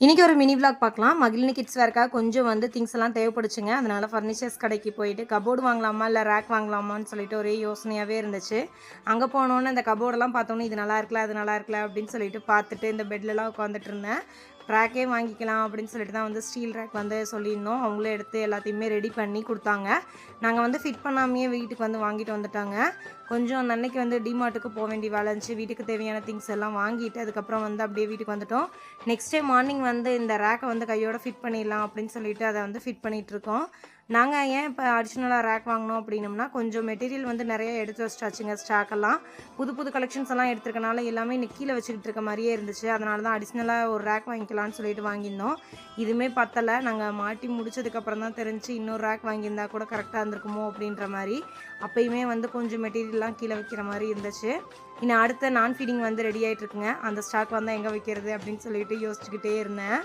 இன்றைக்கி ஒரு mini vlog பார்க்கலாம். மகிழினி கிட்ஸ் வேர்க்காக கொஞ்சம் வந்து திங்ஸ் எல்லாம் தேவைப்படுச்சுங்க. அதனால் ஃபர்னிச்சர்ஸ் கடைக்கு போயிட்டு கபோர்டு வாங்கலாமா இல்லை ரேக் வாங்கலாமான்னு சொல்லிட்டு ஒரே யோசனையாகவே இருந்துச்சு. அங்கே போனோன்னே இந்த கபோர்டெல்லாம் பார்த்தோன்னே இது நல்லா இருக்கல அது நல்லா இருக்கல அப்படின்னு சொல்லிட்டு பார்த்துட்டு இந்த பெட்லலாம் உட்காந்துட்டு இருந்தேன். ரேக்கே வாங்கிக்கலாம் அப்படின்னு சொல்லிட்டு தான் வந்து ஸ்டீல் ரேக் வந்து சொல்லியிருந்தோம். அவங்களே எடுத்து எல்லாத்தையுமே ரெடி பண்ணி கொடுத்தாங்க. நாங்கள் வந்து ஃபிட் பண்ணாமையே வீட்டுக்கு வந்து வாங்கிட்டு வந்துட்டாங்க. கொஞ்சம் அந்த அன்னைக்கு வந்து டிமார்ட்டுக்கு போக வேண்டிய வேலை இருந்துச்சு. வீட்டுக்கு தேவையான திங்ஸ் எல்லாம் வாங்கிட்டு அதுக்கப்புறம் வந்து அப்படியே வீட்டுக்கு வந்துட்டோம். நெக்ஸ்ட் டே மார்னிங் வந்து இந்த ரேக்கை வந்து கையோட ஃபிட் பண்ணிடலாம் அப்படின்னு சொல்லிட்டு அதை வந்து ஃபிட் பண்ணிகிட்ருக்கோம். நாங்கள் ஏன் இப்போ அடிஷ்னலாக ரேக் வாங்கினோம் அப்படின்னோம்னா, கொஞ்சம் மெட்டீரியல் வந்து நிறைய எடுத்து வச்சிட்டாச்சுங்க ஸ்டாக்கெல்லாம். புது புது கலெக்ஷன்ஸ் எல்லாம் எடுத்துருக்கனால எல்லாமே கீழே வச்சுக்கிட்டு இருக்க மாதிரியே இருந்துச்சு. அதனால தான் அடிஷ்னலாக ஒரு ரேக் வாங்கிக்கலாம்னு சொல்லிட்டு வாங்கியிருந்தோம். இதுவுமே பத்தலை. நாங்கள் மாட்டி முடிச்சதுக்கப்புறம் தான் தெரிஞ்சு இன்னொரு ரேக் வாங்கியிருந்தா கூட கரெக்டாக இருந்திருக்குமோ அப்படின்ற மாதிரி. அப்போயுமே வந்து கொஞ்சம் மெட்டீரியல்லாம் கீழே வைக்கிற மாதிரி இருந்துச்சு. இன்னும் அடுத்த நான் ஃபீடிங் வந்து ரெடி ஆகிட்ருக்குங்க. அந்த ஸ்டாக் வந்தால் எங்கே வைக்கிறது அப்படின்னு சொல்லிட்டு யோசிச்சுக்கிட்டே இருந்தேன்.